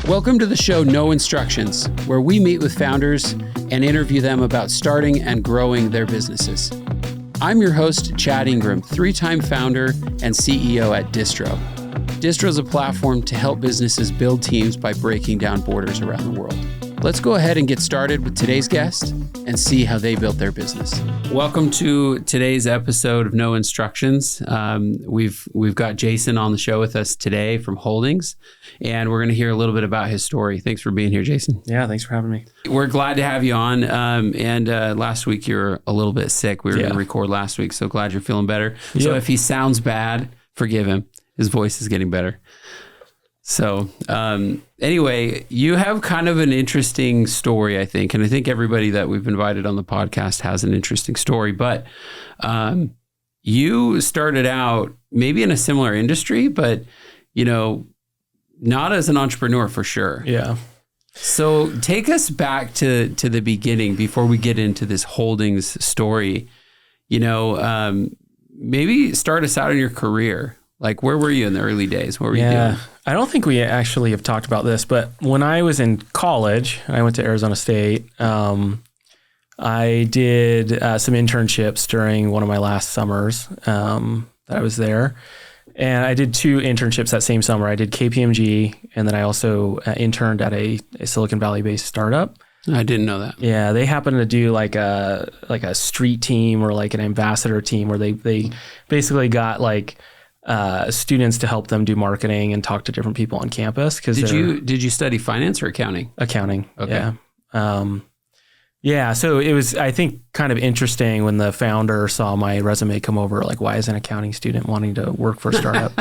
Welcome to the show No Instructions, where we meet with founders and interview them about starting and growing their businesses. I'm your host, Chad Ingram, 3-time founder and CEO at Distro. Distro is a platform to help businesses build teams by breaking down borders around the world. Let's go ahead and get started with today's guest and see how they built their business. Welcome to today's episode of No Instructions. We've got Jason on the show with us today from Holdings, and we're going to hear a little bit about his story. Thanks for being here, Jason. Yeah, thanks for having me. We're glad to have you on. And last week you were a little bit sick. We were going to record last week, so glad you're feeling better. Yep. So if he sounds bad, forgive him. His voice is getting better. So anyway, you have kind of an interesting story, I think. And I think everybody that we've invited on the podcast has an interesting story. But you started out maybe in a similar industry, but, you know, not as an entrepreneur for sure. Yeah. So take us back to the beginning before we get into this Holdings story. You know, maybe start us out in your career. Like, where were you in the early days? What were you doing? I don't think we actually have talked about this, but when I was in college, I went to Arizona State. I did some internships during one of my last summers that I was there. And I did 2 internships that same summer. I did KPMG, and then I also interned at a Silicon Valley-based startup. I didn't know that. Yeah, they happen to do like a street team or like an ambassador team where they basically got like students to help them do marketing and talk to different people on campus. Did you study finance or accounting? Accounting. Okay. Yeah. So it was, I think, kind of interesting when the founder saw my resume come over, like, why is an accounting student wanting to work for a startup?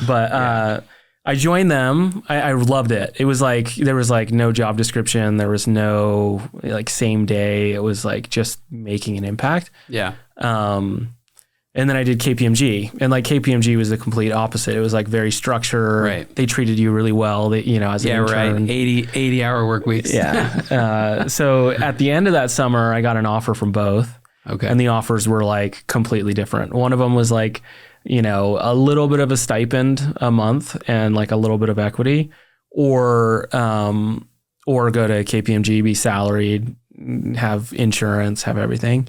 But I joined them. I loved it. It was like, there was like no job description. There was no like same day. It was like just making an impact. Yeah. And then I did KPMG, and like KPMG was the complete opposite. It was like very structured. Right. They treated you really well. They, you know, as an intern. Right. 80 hour work weeks. Yeah. So at the end of that summer, I got an offer from both. Okay. And the offers were like completely different. One of them was like, you know, a little bit of a stipend a month and like a little bit of equity, or go to KPMG, be salaried, have insurance, have everything.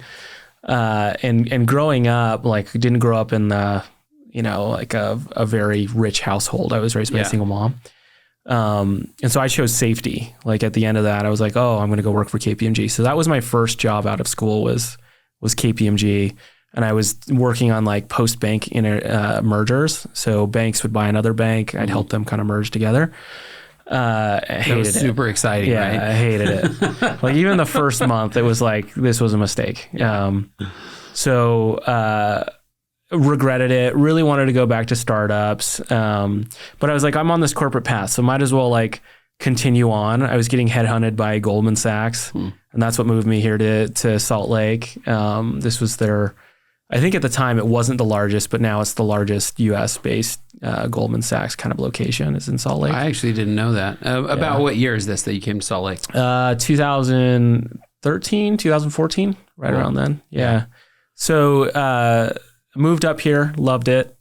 And growing up, like, didn't grow up in the, you know, like a very rich household. I was raised by a single mom. And so I chose safety. Like at the end of that, I was like, oh, I'm going to go work for KPMG. So that was my first job out of school was KPMG. And I was working on like post-bank mergers. So banks would buy another bank. I'd help them kind of merge together. I hated it. Super exciting, right? I hated it. Like even the first month, it was like, this was a mistake. So regretted it, really wanted to go back to startups. But I was like, I'm on this corporate path, so might as well like continue on. I was getting headhunted by Goldman Sachs, and that's what moved me here to Salt Lake. This was I think at the time it wasn't the largest, but now it's the largest US based Goldman Sachs kind of location is in Salt Lake. I actually didn't know that. About what year is this that you came to Salt Lake? 2013, 2014, right around then. Yeah. So moved up here, loved it.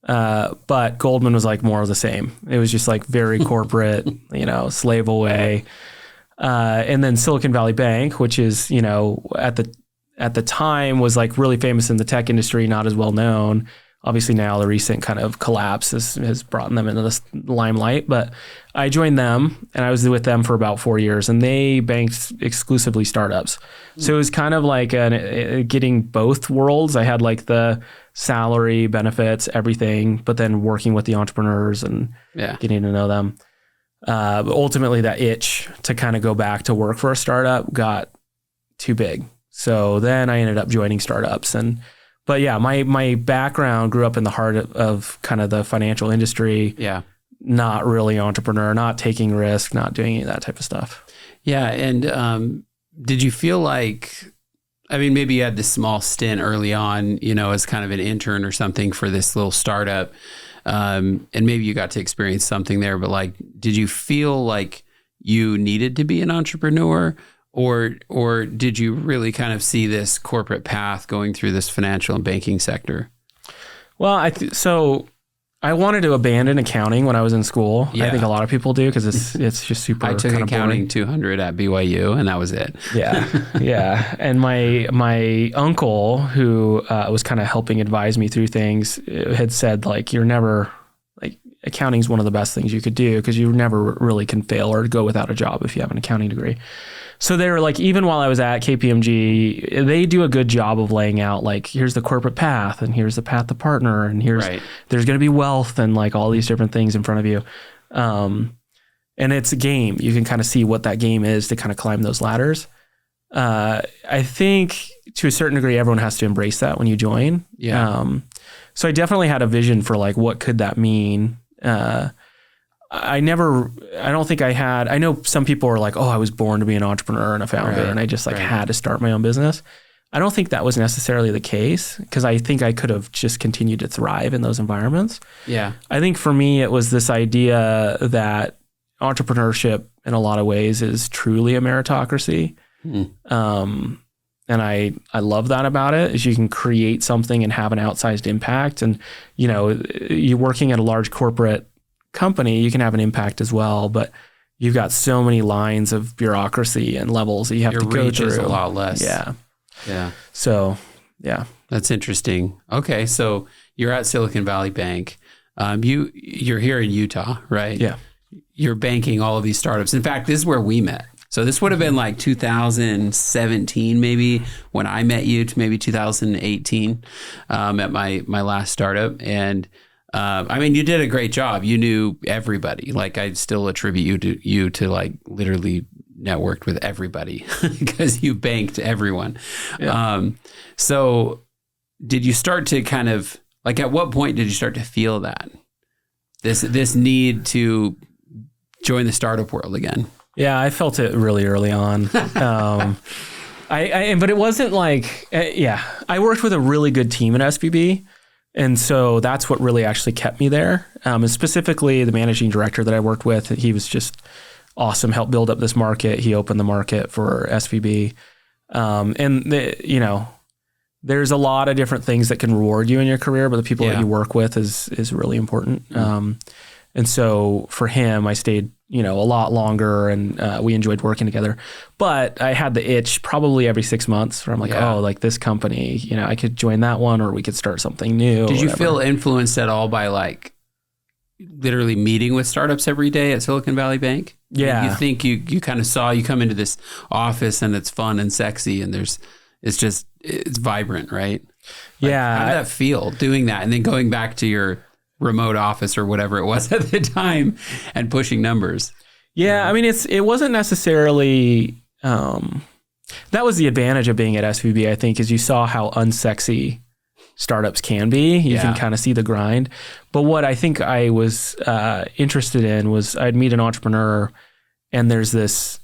But Goldman was like more of the same. It was just like very corporate, you know, slave away. And then Silicon Valley Bank, which is, you know, at the time was like really famous in the tech industry, not as well known. Obviously now the recent kind of collapse has brought them into the limelight, but I joined them and I was with them for about 4 years, and they banked exclusively startups. So it was kind of like getting both worlds. I had like the salary, benefits, everything, but then working with the entrepreneurs and getting to know them. But ultimately that itch to kind of go back to work for a startup got too big. So then I ended up joining startups. But yeah, my background grew up in the heart of kind of the financial industry. Yeah. Not really entrepreneur, not taking risk, not doing any of that type of stuff. Yeah. And did you feel like, I mean, maybe you had this small stint early on, you know, as kind of an intern or something for this little startup. And maybe you got to experience something there, but like, did you feel like you needed to be an entrepreneur? Or did you really kind of see this corporate path going through this financial and banking sector? Well, so I wanted to abandon accounting when I was in school. Yeah. I think a lot of people do because it's just super. I took kind of accounting boring. 200 at BYU, and that was it. Yeah, yeah. And my uncle, who was kind of helping advise me through things, had said like, you're never like accounting is one of the best things you could do because you never really can fail or go without a job if you have an accounting degree. So they were like, even while I was at KPMG, they do a good job of laying out like, here's the corporate path and here's the path to partner and there's going to be wealth and like all these different things in front of you. And it's a game. You can kind of see what that game is to kind of climb those ladders. I think to a certain degree, everyone has to embrace that when you join. Yeah. So I definitely had a vision for like, what could that mean? I don't think I had, I know some people are like, oh, I was born to be an entrepreneur and a founder and I just like had to start my own business. I don't think that was necessarily the case because I think I could have just continued to thrive in those environments. Yeah. I think for me, it was this idea that entrepreneurship in a lot of ways is truly a meritocracy. And I love that about it is you can create something and have an outsized impact. And, you know, you're working at a large corporate company, you can have an impact as well, but you've got so many lines of bureaucracy and levels that you have to go through. Your reach is a lot less. Yeah. Yeah. So, yeah. That's interesting. Okay. So you're at Silicon Valley Bank. You're here in Utah, right? Yeah. You're banking all of these startups. In fact, this is where we met. So this would have been like 2017, maybe when I met you, to maybe 2018 at my last startup. And I mean, you did a great job. You knew everybody. Like I still attribute you to like literally networked with everybody because you banked everyone. Yeah. So did you start to kind of like, at what point did you start to feel that this need to join the startup world again? Yeah, I felt it really early on. But it wasn't like, I worked with a really good team at SVB. And so that's what really actually kept me there. And specifically the managing director that I worked with, he was just awesome, helped build up this market. He opened the market for SVB. There's a lot of different things that can reward you in your career, but the people that you work with is really important. And so for him, I stayed, a lot longer and we enjoyed working together. But I had the itch probably every 6 months where I'm like, oh, like this company, I could join that one or we could start something new. Did you feel influenced at all by like literally meeting with startups every day at Silicon Valley Bank? Yeah. You think you kind of saw, you come into this office and it's fun and sexy and it's vibrant, right? Like, yeah. how did that feel doing that and then going back to your remote office or whatever it was at the time and pushing numbers? Yeah. I mean, it wasn't necessarily, that was the advantage of being at SVB, I think, is you saw how unsexy startups can be. You can kind of see the grind. But what I think I was interested in was I'd meet an entrepreneur and there's this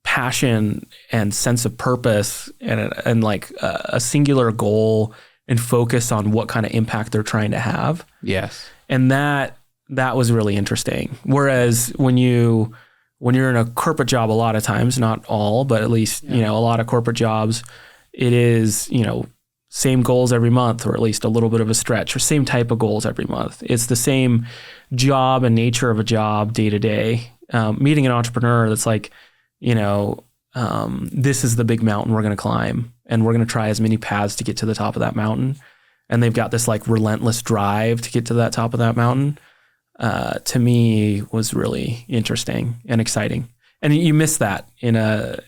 passion and sense of purpose and like a singular goal and focus on what kind of impact they're trying to have. Yes. And that was really interesting. Whereas when you're in a corporate job, a lot of times, not all, but at least, a lot of corporate jobs, it is, same goals every month, or at least a little bit of a stretch, or same type of goals every month. It's the same job and nature of a job day to day. Meeting an entrepreneur that's like, this is the big mountain we're going to climb and we're going to try as many paths to get to the top of that mountain. And they've got this like relentless drive to get to that top of that mountain. To me was really interesting and exciting. And you miss that in a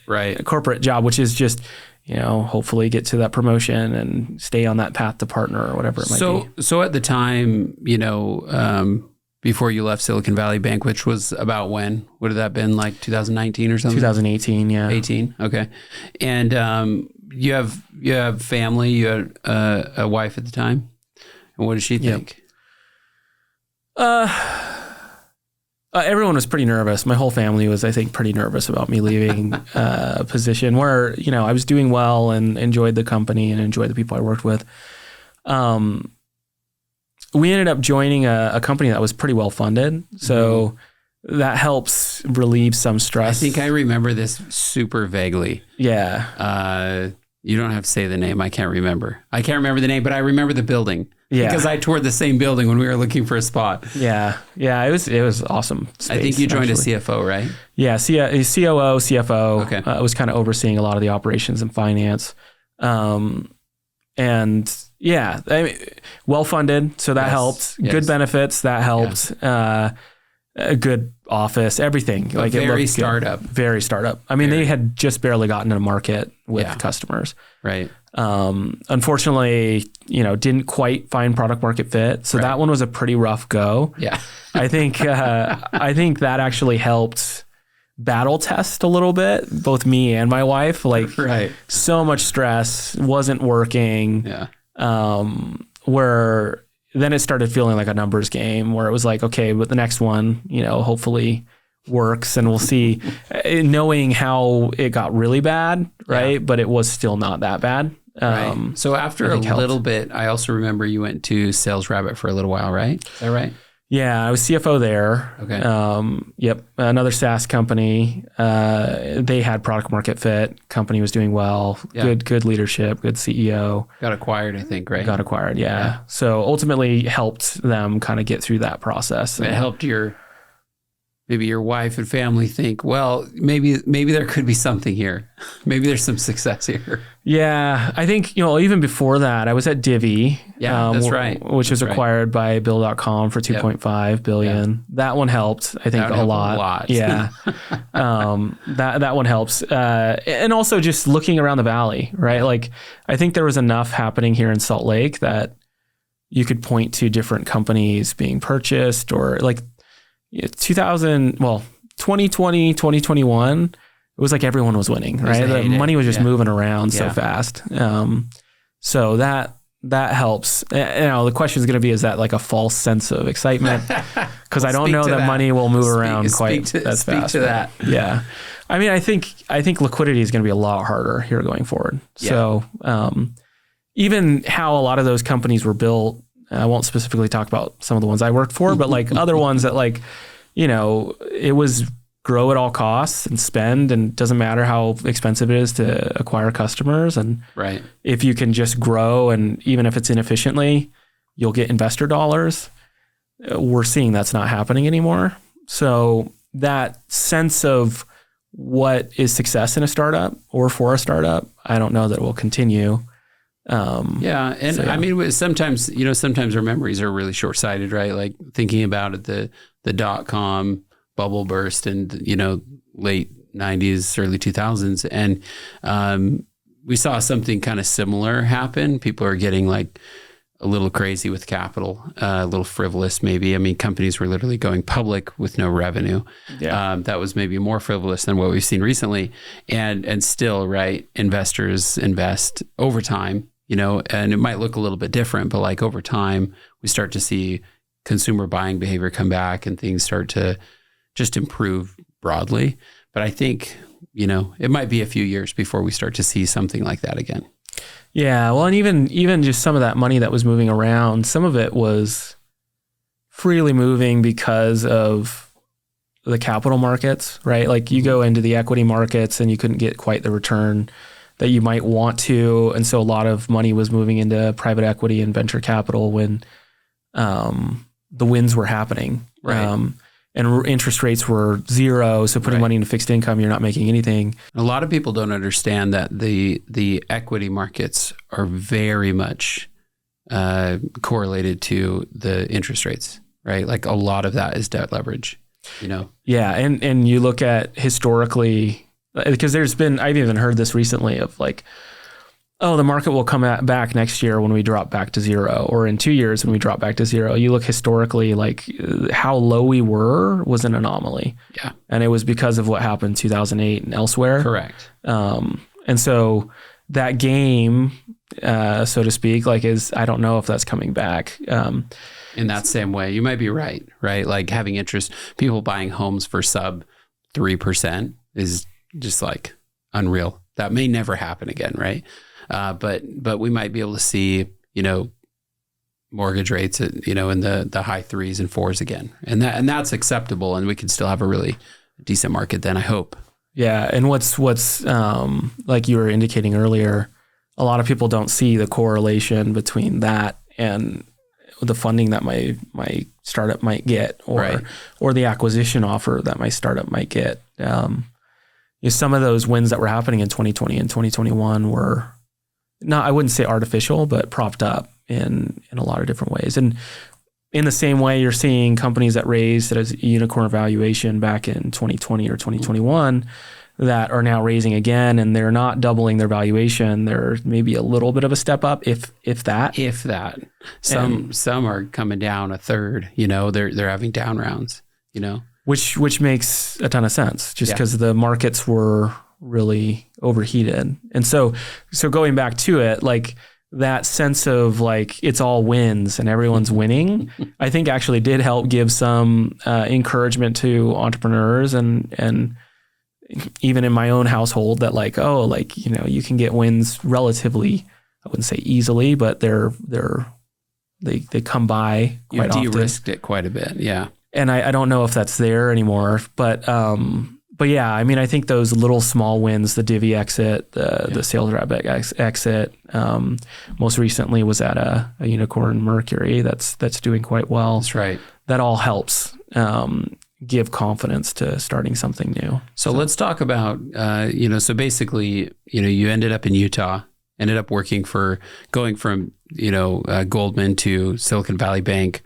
corporate job, which is just, hopefully get to that promotion and stay on that path to partner or whatever it might be. So at the time, before you left Silicon Valley Bank, which was about when? Would have that been like 2019 or something? 2018, yeah. 18, okay. And you have family, you had a wife at the time? And what did she think? Everyone was pretty nervous. My whole family was, I think, pretty nervous about me leaving a position where, I was doing well and enjoyed the company and enjoyed the people I worked with. We ended up joining a company that was pretty well funded. So that helps relieve some stress. I think I remember this super vaguely. Yeah. You don't have to say the name. I can't remember the name, but I remember the building. Yeah. Because I toured the same building when we were looking for a spot. Yeah. Yeah. It was awesome space, I think you joined actually. a CFO, right? Yeah. COO, CFO. Okay. Was kind of overseeing a lot of the operations and finance. And yeah, I mean, well-funded. So that helped. Yes. Good benefits. That helped. A good office, everything. But like very startup. Good. Very startup. I mean, they had just barely gotten to market with customers. Right. Unfortunately, didn't quite find product market fit. So that one was a pretty rough go. Yeah. I think that actually helped battle test a little bit, both me and my wife. Like so much stress, wasn't working. Yeah. Where then it started feeling like a numbers game where it was like, okay, but the next one, hopefully works and we'll see, knowing how it got really bad. Right. Yeah. But it was still not that bad. Right. So after a little bit, I also remember you went to Sales Rabbit for a little while, right? Is that right? Yeah, I was CFO there. Okay. Yep. Another SaaS company. They had product market fit. Company was doing well. Yeah. Good leadership. Good CEO. Got acquired, I think, right? Got acquired. Yeah. So ultimately helped them kind of get through that process. It helped maybe your wife and family think, well, maybe there could be something here. Maybe there's some success here. Yeah. I think, even before that, I was at Divvy. Yeah, that's right. Which was acquired by Bill.com for $2.5 billion. Yeah. That one helped, I think, a lot. Yeah. That one helps. And also just looking around the valley, right? Like, I think there was enough happening here in Salt Lake that you could point to different companies being purchased or like, 2020, 2021, it was like everyone was winning, right? The money was just moving around so fast. So that helps. The question is going to be, is that like a false sense of excitement? Because I don't know that money will move around quite that fast. Speak to that. Yeah. I mean, I think liquidity is going to be a lot harder here going forward. Yeah. So even how a lot of those companies were built, I won't specifically talk about some of the ones I worked for, but like other ones that like, it was grow at all costs and spend, and doesn't matter how expensive it is to acquire customers. And if you can just grow, and even if it's inefficiently, you'll get investor dollars. We're seeing that's not happening anymore. So that sense of what is success in a startup or for a startup, I don't know that it will continue. I mean, sometimes our memories are really short-sighted, right? Like thinking about it, the .com bubble burst in, late 90s, early 2000s. And we saw something kind of similar happen. People are getting like a little crazy with capital, a little frivolous maybe. I mean, companies were literally going public with no revenue. Yeah. That was maybe more frivolous than what we've seen recently. And still, right, investors invest over time. And it might look a little bit different, but like over time, we start to see consumer buying behavior come back and things start to just improve broadly. But I think, it might be a few years before we start to see something like that again. Yeah. Well, and even just some of that money that was moving around, some of it was freely moving because of the capital markets, right? Like you go into the equity markets and you couldn't get quite the return that you might want to. And so a lot of money was moving into private equity and venture capital when the wins were happening. Right. And interest rates were zero. So putting money into fixed income, you're not making anything. A lot of people don't understand that the equity markets are very much correlated to the interest rates, right? Like a lot of that is debt leverage, Yeah. And you look at historically, because I've even heard this recently of like, the market will come back next year when we drop back to zero, or in 2 years when we drop back to zero. You look historically, like how low we were was an anomaly. Yeah. And it was because of what happened in 2008 and elsewhere. Correct. And so that game, so to speak, I don't know if that's coming back. In that same way, you might be right? Like having interest, people buying homes for sub 3% is just like unreal. That may never happen again, right? But we might be able to see, mortgage rates at, in the high 3s and 4s again. And that's acceptable, and we can still have a really decent market then, I hope. Yeah. And what's like you were indicating earlier, a lot of people don't see the correlation between that and the funding that my startup might get, or the acquisition offer that my startup might get. Some of those wins that were happening in 2020 and 2021 were not, I wouldn't say artificial, but propped up in a lot of different ways. And in the same way, you're seeing companies that raised at a unicorn valuation back in 2020 or 2021 that are now raising again, and they're not doubling their valuation. They're maybe a little bit of a step up, if that. If that. Some are coming down a third. They're having down rounds. Which makes a ton of sense, just because the markets were really overheated. And so going back to it, like that sense of like it's all wins and everyone's winning, I think actually did help give some encouragement to entrepreneurs and even in my own household that like, you can get wins relatively, I wouldn't say easily, but they come by quite often. You de-risked it quite a bit. Yeah. And I don't know if that's there anymore, but yeah, I mean, I think those little small wins, the Divvy exit, the sales rep exit, most recently was at a unicorn Mercury that's doing quite well. That's right. That all helps give confidence to starting something new. So let's talk about, so basically, you ended up in Utah, ended up going from Goldman to Silicon Valley Bank,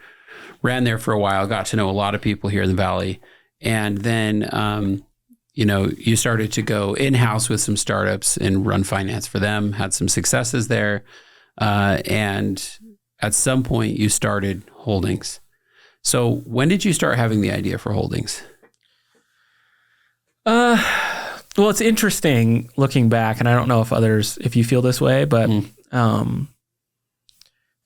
ran there for a while, got to know a lot of people here in the Valley. And then, you started to go in-house with some startups and run finance for them, had some successes there. And at some point you started Holdings. So when did you start having the idea for Holdings? Well, it's interesting looking back, and I don't know if you feel this way, but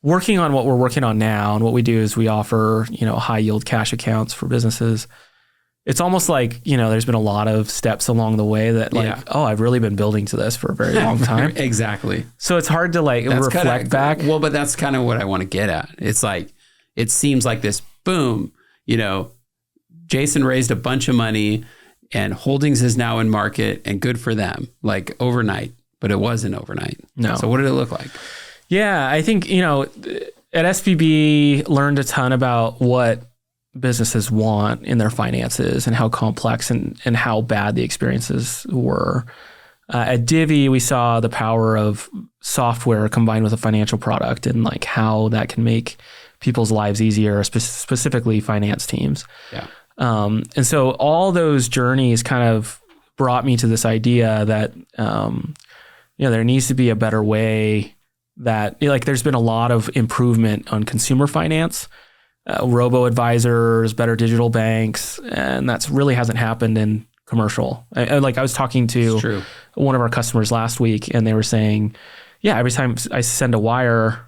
working on what we're working on now, and what we do is we offer, high yield cash accounts for businesses. It's almost like, there's been a lot of steps along the way that I've really been building to this for a very long time. Exactly. So it's hard to reflect back. Well, but that's kind of what I want to get at. It's like, it seems like this boom, Jason raised a bunch of money and Holdings is now in market and good for them, like overnight, but it wasn't overnight. No. So what did it look like? Yeah, I think, at SVB learned a ton about what businesses want in their finances and how complex and how bad the experiences were. At Divvy, we saw the power of software combined with a financial product and like how that can make people's lives easier, specifically finance teams. Yeah. And so all those journeys kind of brought me to this idea that, there needs to be a better way that there's been a lot of improvement on consumer finance, robo-advisors, better digital banks, and that's really hasn't happened in commercial. I was talking to one of our customers last week, and they were saying, every time I send a wire,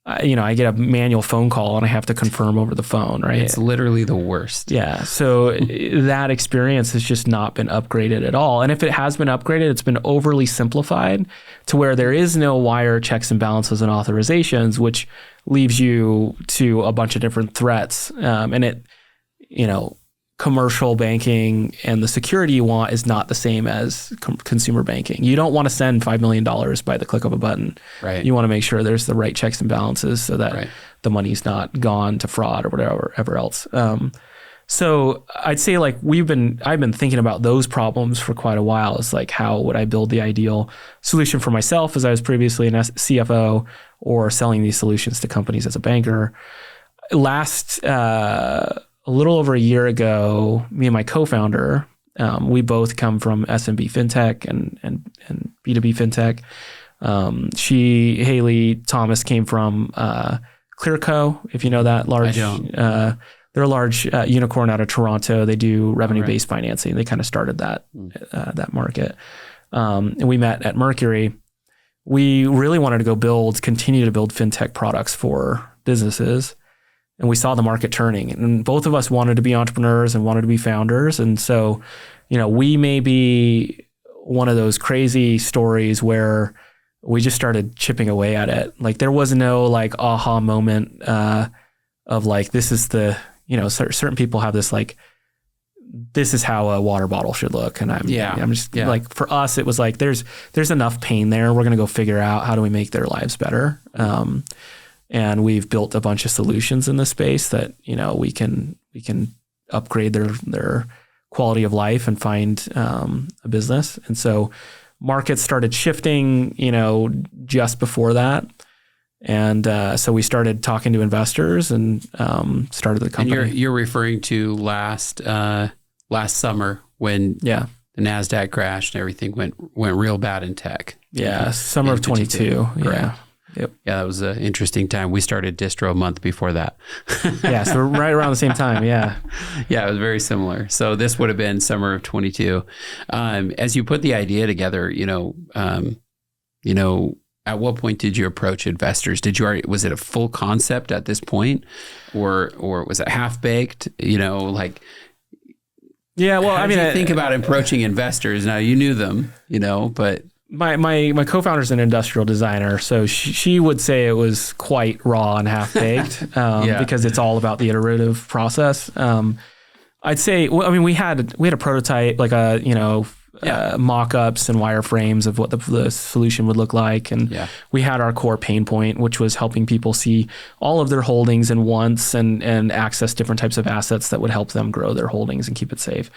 I get a manual phone call and I have to confirm over the phone, right? It's literally the worst. Yeah. So that experience has just not been upgraded at all. And if it has been upgraded, it's been overly simplified to where there is no wire checks and balances and authorizations, which leaves you to a bunch of different threats. And commercial banking and the security you want is not the same as consumer banking. You don't want to send $5 million by the click of a button. Right. You want to make sure there's the right checks and balances so that the money's not gone to fraud or whatever else. So I'd say I've been thinking about those problems for quite a while. It's like, how would I build the ideal solution for myself as I was previously an CFO or selling these solutions to companies as a banker. A little over a year ago, me and my co-founder, we both come from SMB fintech and B2B fintech. Haley Thomas came from Clearco, if you know that large. I don't. They're a large unicorn out of Toronto. They do revenue-based financing. They kind of started that market. And we met at Mercury. We really wanted to continue to build fintech products for businesses. And we saw the market turning, and both of us wanted to be entrepreneurs and wanted to be founders. And so, we may be one of those crazy stories where we just started chipping away at it. Like there was no aha moment of this is the, certain people have this this is how a water bottle should look. And I'm just for us, it was there's enough pain there. We're going to go figure out how do we make their lives better. And we've built a bunch of solutions in this space that, we can upgrade their quality of life and find a business. And so markets started shifting, just before that. And so we started talking to investors and started the company. And you're referring to last summer when the NASDAQ crashed and everything went real bad in tech. Yeah, summer of 22. Yeah. Yep. Yeah, that was an interesting time. We started distro a month before that. Yeah, so right around the same time. Yeah. Yeah, it was very similar. So this would have been summer of 22. As you put the idea together, at what point did you approach investors? Was it a full concept at this point, or was it half baked? Yeah, well, how did you think about approaching investors? Now you knew them, but my co-founder's an industrial designer, so she would say it was quite raw and half baked because it's all about the iterative process. I'd say, we had a prototype, like mock-ups and wireframes of what the solution would look like. And we had our core pain point, which was helping people see all of their holdings in once and access different types of assets that would help them grow their holdings and keep it safe.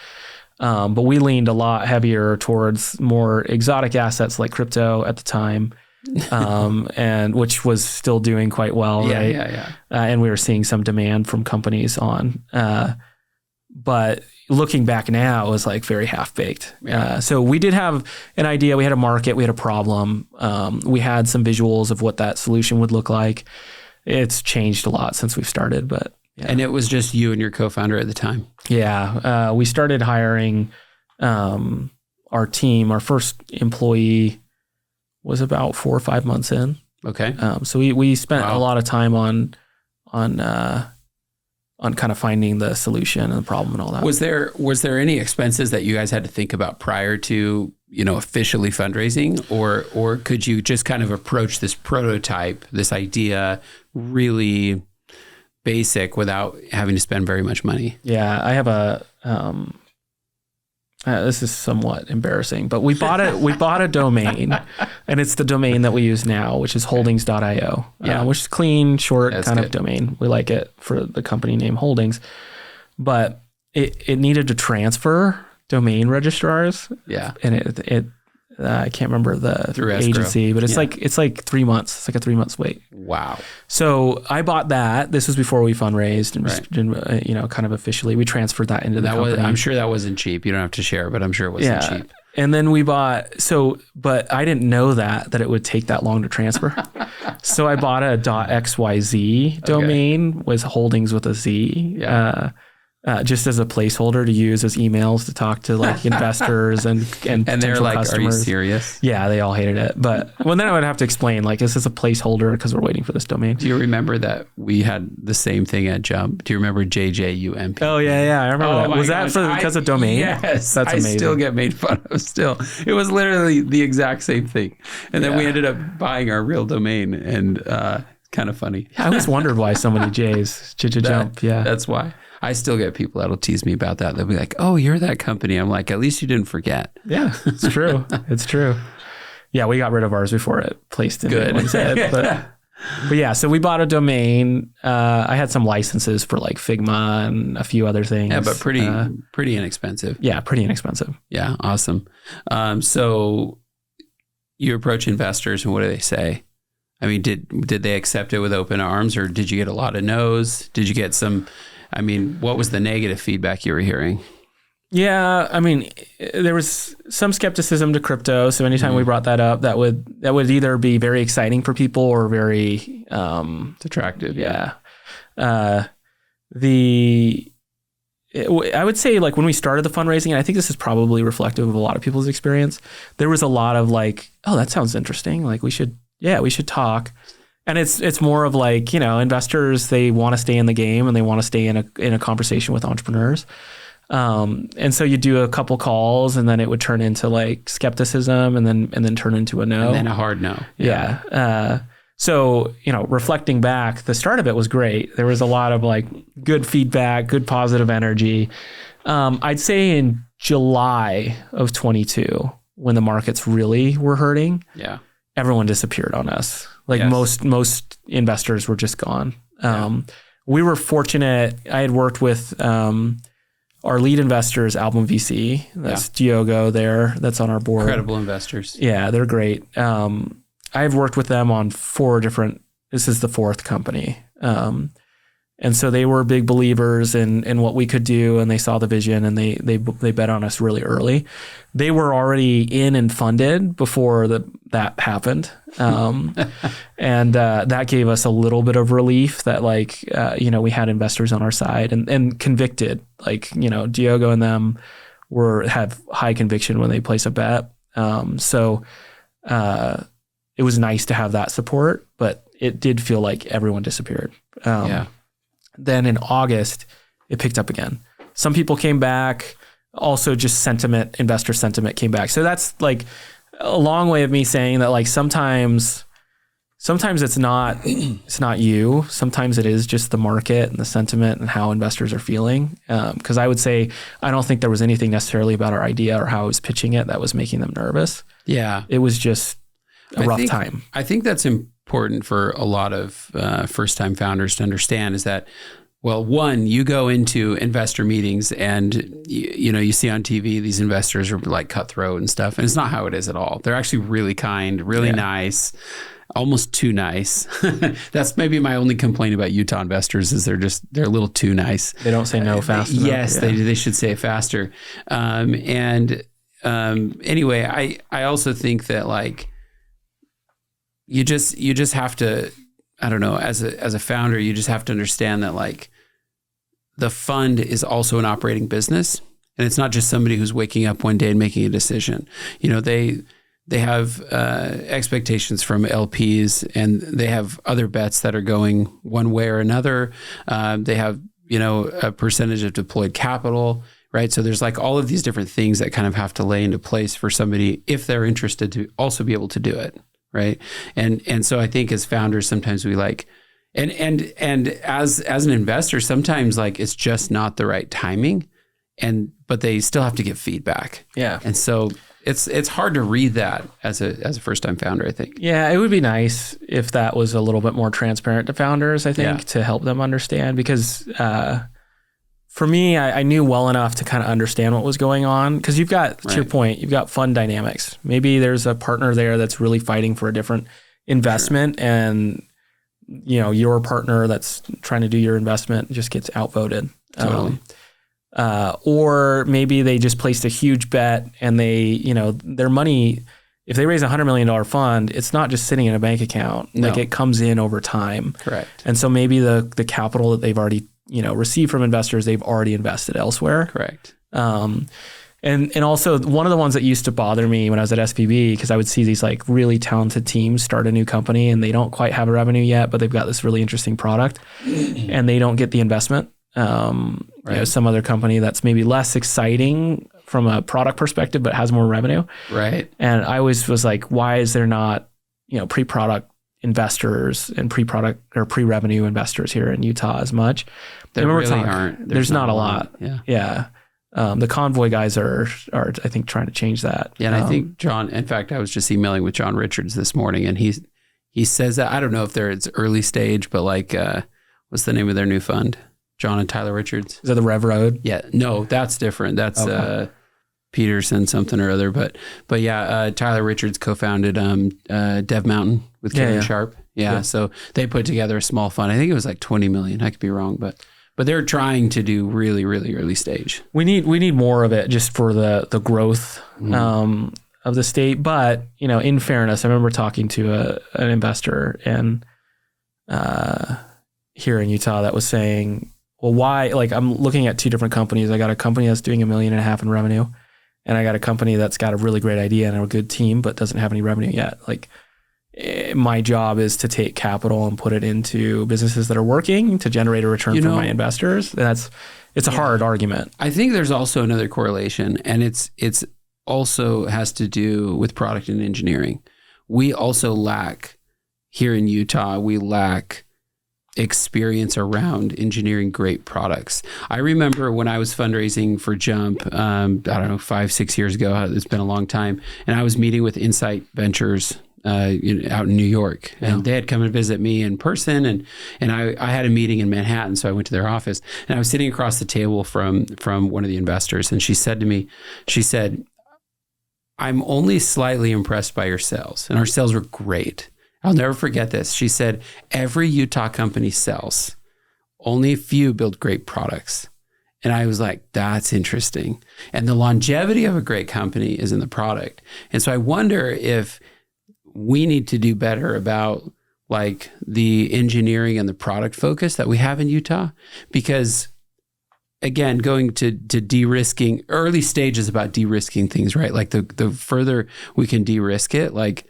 But we leaned a lot heavier towards more exotic assets like crypto at the time, and which was still doing quite well. Right? And we were seeing some demand from companies on, but looking back now, it was like very half-baked. So we did have an idea. We had a market. We had a problem. We had some visuals of what that solution would look like. It's changed a lot since we've started, but yeah. And it was just you and your co-founder at the time? Yeah. We started hiring our team. Our first employee was about 4 or 5 months in. Okay. So we spent a lot of time on kind of finding the solution and the problem and all that. Was there any expenses that you guys had to think about prior to, officially fundraising, or could you just kind of approach this prototype, this idea really basic without having to spend very much money? Yeah, I have this is somewhat embarrassing, but we bought a domain, and it's the domain that we use now, which is holdings.io, which is clean, short of domain. We like it for the company name Holdings, but it needed to transfer domain registrars. Yeah. And it I can't remember the agency, but it's like 3 months. It's like a 3 months wait. Wow. So I bought that. This was before we fundraised and kind of officially we transferred that into the company. I'm sure that wasn't cheap. You don't have to share, but I'm sure it wasn't cheap. And then we bought, but I didn't know that it would take that long to transfer. So I bought a .xyz domain, was holdings with a Z. Yeah. Just as a placeholder to use as emails to talk to like investors and they're like, customers. Are you serious? Yeah, they all hated it. But then I would have to explain, like, is this a placeholder because we're waiting for this domain? Do you remember that we had the same thing at Jump? Do you remember JJUMP? Oh yeah, I remember that. Was that because of domain? Yes, that's amazing. I still get made fun of. Still, it was literally the exact same thing. And then we ended up buying our real domain, and kind of funny. I always wondered why so many J's. Jump. Yeah, that's why. I still get people that'll tease me about that. They'll be like, "Oh, you're that company." I'm like, "At least you didn't forget." Yeah, it's true. It's true. Yeah, we got rid of ours before it placed in anyone's head. But yeah, so we bought a domain. I had some licenses for like Figma and a few other things. Yeah, but pretty inexpensive. Yeah, pretty inexpensive. Yeah, awesome. So you approach investors, and what do they say? I mean, did they accept it with open arms, or did you get a lot of no's? Did you get some? I mean, what was the negative feedback you were hearing? Yeah, I mean, there was some skepticism to crypto. So anytime we brought that up, that would either be very exciting for people or very attractive. Yeah. I would say, like, when we started the fundraising, and I think this is probably reflective of a lot of people's experience, there was a lot of like, oh, that sounds interesting. Like we should talk. And it's more of like, investors, they want to stay in the game and they want to stay in a conversation with entrepreneurs. And so you do a couple calls and then it would turn into like skepticism and then turn into a no. And then a hard no. Yeah. So, reflecting back, the start of it was great. There was a lot of like good feedback, good positive energy. I'd say in July of 22, when the markets really were hurting, everyone disappeared on us. Like most investors were just gone. We were fortunate. I had worked with our lead investors, Album VC. That's Diogo there. That's on our board. Incredible investors. Yeah, they're great. I've worked with them on 4 different. This is the 4th company. And so they were big believers in what we could do, and they saw the vision, and they bet on us really early. They were already in and funded before that happened. And that gave us a little bit of relief that we had investors on our side and convicted, Diogo and them have high conviction when they place a bet. So it was nice to have that support, but it did feel like everyone disappeared. Then in August, it picked up again. Some people came back. Also, just investor sentiment came back. So that's like a long way of me saying that sometimes it's not you. Sometimes it is just the market and the sentiment and how investors are feeling. Because I would say I don't think there was anything necessarily about our idea or how I was pitching it that was making them nervous. Yeah, it was just a rough time. I think that's important for a lot of first-time founders to understand is that, well, one, you go into investor meetings and you see on TV these investors are like cutthroat and stuff, and it's not how it is at all. They're actually really kind, really nice, almost too nice. That's maybe my only complaint about Utah investors is they're a little too nice. They don't say no fast enough. Yes, they should say it faster. Anyway, I also think that you just have to, I don't know, as a founder, you just have to understand that the fund is also an operating business, and it's not just somebody who's waking up one day and making a decision. They have expectations from LPs, and they have other bets that are going one way or another. They have a percentage of deployed capital, right? So there's all of these different things that kind of have to lay into place for somebody if they're interested to also be able to do it. Right. And so I think as founders, sometimes we and as an investor, sometimes it's just not the right timing but they still have to give feedback. Yeah. And so it's hard to read that as a first time founder, I think. Yeah. It would be nice if that was a little bit more transparent to founders, I think, to help them understand, because, for me, I knew well enough to kind of understand what was going on, because you've got, to your point, you've got fund dynamics. Maybe there's a partner there that's really fighting for a different investment, and your partner that's trying to do your investment just gets outvoted. Totally. Or maybe they just placed a huge bet, and they, their money, if they raise $100 million fund, it's not just sitting in a bank account. No. It comes in over time. Correct. And so maybe the capital that they've already received from investors, they've already invested elsewhere. Correct. And also one of the ones that used to bother me when I was at SPB, because I would see these really talented teams start a new company and they don't quite have a revenue yet, but they've got this really interesting product and they don't get the investment. Some other company that's maybe less exciting from a product perspective, but has more revenue. Right. And I always was like, why is there not, pre-product investors and pre-product or pre-revenue investors here in Utah as much? There really aren't. There's not a lot. Yeah. The Convoy guys are I think trying to change that. Yeah, and I think John. In fact, I was just emailing with John Richards this morning, and he says that, I don't know if it's early stage, but what's the name of their new fund? John and Tyler Richards. Is that the Rev Road? Yeah. No, that's different. That's Peterson something or other. But yeah, Tyler Richards co-founded Dev Mountain with Kevin Sharp. Yeah. So they put together a small fund. I think it was $20 million. I could be wrong, but they're trying to do really, really early stage. We need more of it just for the growth of the state. But in fairness, I remember talking to an investor and here in Utah that was saying, well, why? I'm looking at 2 different companies. I got a company that's doing $1.5 million in revenue, and I got a company that's got a really great idea and a good team, but doesn't have any revenue yet. My job is to take capital and put it into businesses that are working to generate a return for my investors. It's a hard argument. I think there's also another correlation, and it's also has to do with product and engineering. We also lack here in Utah. We lack experience around engineering great products. I remember when I was fundraising for Jump, I don't know, 5-6 years ago, it's been a long time. And I was meeting with Insight Ventures, out in New York, and they had come and visit me in person, and I had a meeting in Manhattan, so I went to their office, and I was sitting across the table from one of the investors, and she said to me, I'm only slightly impressed by your sales, and our sales were great. I'll never forget this. She said, every Utah company sells. Only a few build great products. And I was like, that's interesting. And the longevity of a great company is in the product. And so I wonder if we need to do better about like the engineering and the product focus that we have in Utah. Because again, going to de-risking, early stages about de-risking things, right? Like the further we can de-risk it, like,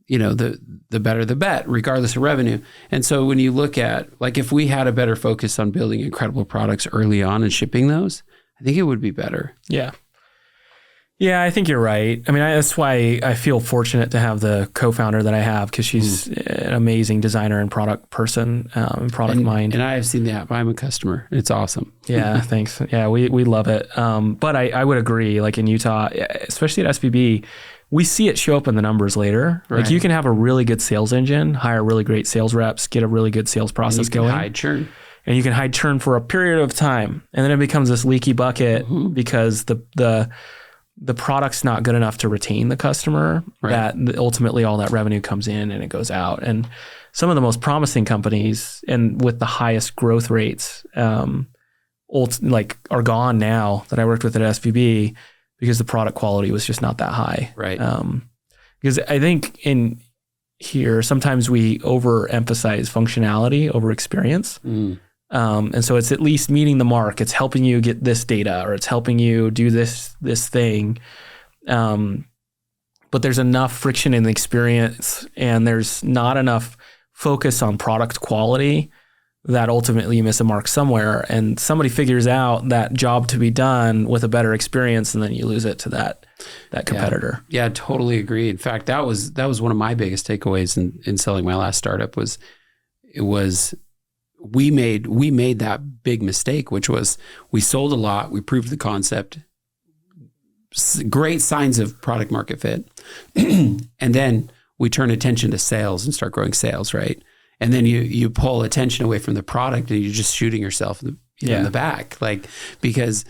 the better the bet, regardless of revenue. And so when you look at, like, if we had a better focus on building incredible products early on and shipping those, I think it would be better. Yeah. Yeah, I think you're right. I mean, that's why I feel fortunate to have the co-founder that I have, because she's an amazing designer and product person, and product mind. And I have seen the app. I'm a customer. It's awesome. Yeah, thanks. Yeah, we love it. But I would agree, like in Utah, especially at SBB, we see it show up in the numbers later. Right. Like you can have a really good sales engine, hire really great sales reps, get a really good sales process going. Hide churn. And you can hide churn for a period of time. And then it becomes this leaky bucket because the product's not good enough to retain the customer, that ultimately all that revenue comes in and it goes out. And some of the most promising companies and with the highest growth rates are gone now that I worked with at SVB, because the product quality was just not that high. Right. Because I think in here, sometimes we overemphasize functionality over experience. And so it's at least meeting the mark. It's helping you get this data, or it's helping you do this thing. But there's enough friction in the experience, and there's not enough focus on product quality that ultimately you miss a mark somewhere, and somebody figures out that job to be done with a better experience, and then you lose it to that competitor. Yeah, totally agree. In fact, that was one of my biggest takeaways in selling my last startup. We made that big mistake, which was we sold a lot, we proved the concept, great signs of product market fit, and then we turn attention to sales and start growing sales, right? And then you pull attention away from the product, and you're just shooting yourself in the back. Like, because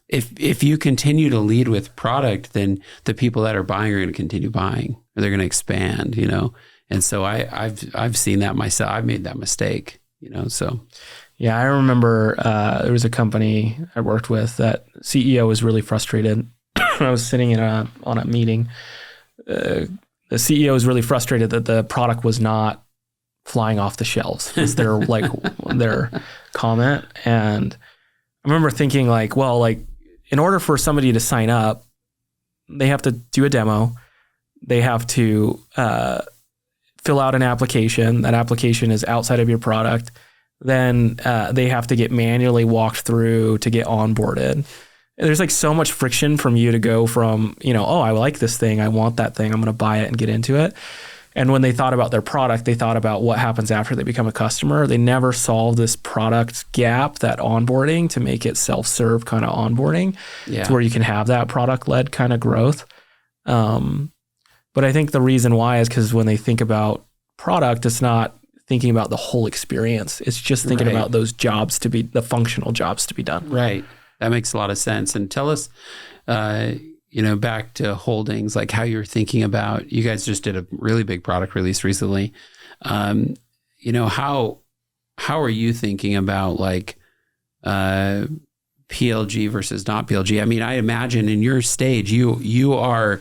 if you continue to lead with product, then the people that are buying are going to continue buying, or they're going to expand, And so I've seen that myself. I've made that mistake, so. Yeah, I remember there was a company I worked with that CEO was really frustrated. I was sitting on a meeting. The CEO was really frustrated that the product was not flying off the shelves. Was their their comment. And I remember thinking in order for somebody to sign up, they have to do a demo. They have to fill out an application. That application is outside of your product. Then they have to get manually walked through to get onboarded. There's so much friction from you to go from, I like this thing, I want that thing, I'm going to buy it and get into it. And when they thought about their product, they thought about what happens after they become a customer. They never solved this product gap, that onboarding, to make it self-serve kind of onboarding, to where you can have that product-led kind of growth. But I think the reason why is because when they think about product, it's not thinking about the whole experience. It's just thinking about those jobs the functional jobs to be done. Right. That makes a lot of sense. And tell us, back to holdings, like how you're thinking about, you guys just did a really big product release recently. How are you thinking about PLG versus not PLG? I mean, I imagine in your stage, you are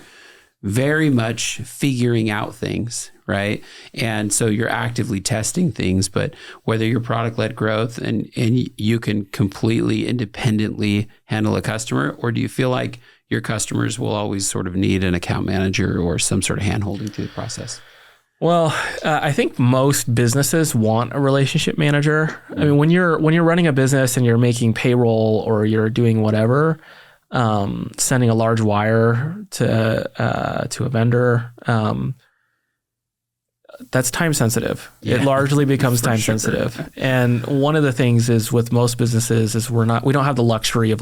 very much figuring out things, right? And so you're actively testing things, but whether your product-led growth and you can completely independently handle a customer, or do you feel like your customers will always sort of need an account manager or some sort of hand-holding through the process? Well, I think most businesses want a relationship manager. I mean, when you're running a business and you're making payroll or you're doing whatever, sending a large wire to a vendor, that's time sensitive. Yeah. It largely becomes time sensitive. And one of the things is with most businesses is we don't have the luxury of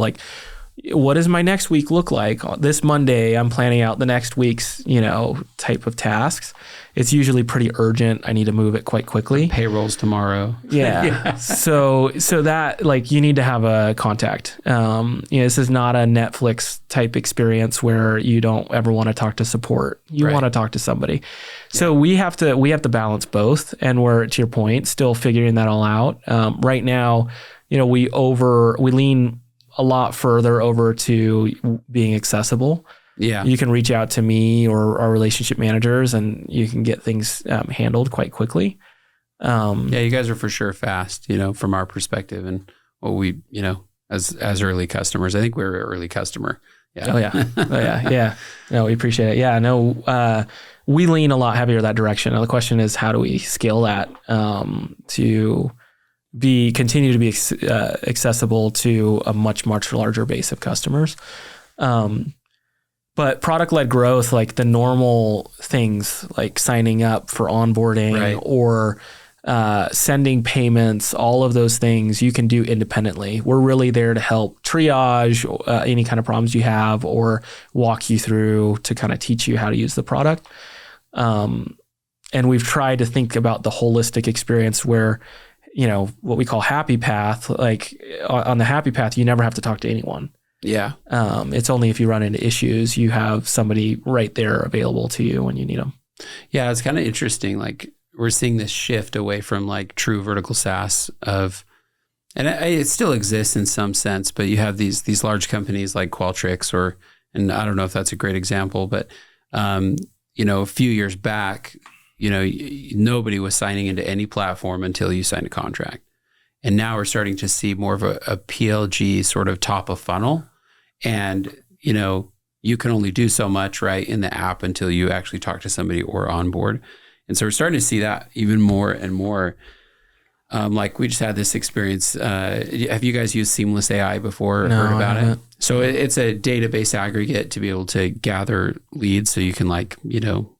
what does my next week look like? This Monday, I'm planning out the next week's, type of tasks. It's usually pretty urgent. I need to move it quite quickly. Payrolls tomorrow. Yeah. So that like you need to have a contact. This is not a Netflix type experience where you don't ever want to talk to support. You want to talk to somebody. Yeah. So we have to balance both, and we're, to your point, still figuring that all out. Right now, we lean a lot further over to being accessible. Yeah. You can reach out to me or our relationship managers, and you can get things handled quite quickly. You guys are for sure fast, from our perspective, and what we, as early customers. I think we're an early customer. Yeah. Oh yeah. Yeah. No, we appreciate it. Yeah. No, we lean a lot heavier that direction. Now the question is, how do we scale that to continue to be accessible to a much, much larger base of customers? But product-led growth, like the normal things like signing up for onboarding or sending payments, all of those things you can do independently. We're really there to help triage any kind of problems you have or walk you through to kind of teach you how to use the product. And we've tried to think about the holistic experience where, what we call happy path, like on the happy path, you never have to talk to anyone. Yeah. It's only if you run into issues, you have somebody right there available to you when you need them. Yeah. It's kind of interesting. Like we're seeing this shift away from like true vertical SaaS and it still exists in some sense, but you have these large companies like Qualtrics and I don't know if that's a great example, but, a few years back, nobody was signing into any platform until you signed a contract. And now we're starting to see more of a PLG sort of top of funnel. And, you can only do so much, right, in the app until you actually talk to somebody or onboard. And so we're starting to see that even more and more. Like we just had this experience. Have you guys used Seamless AI before or heard about it? So it's a database aggregate to be able to gather leads so you can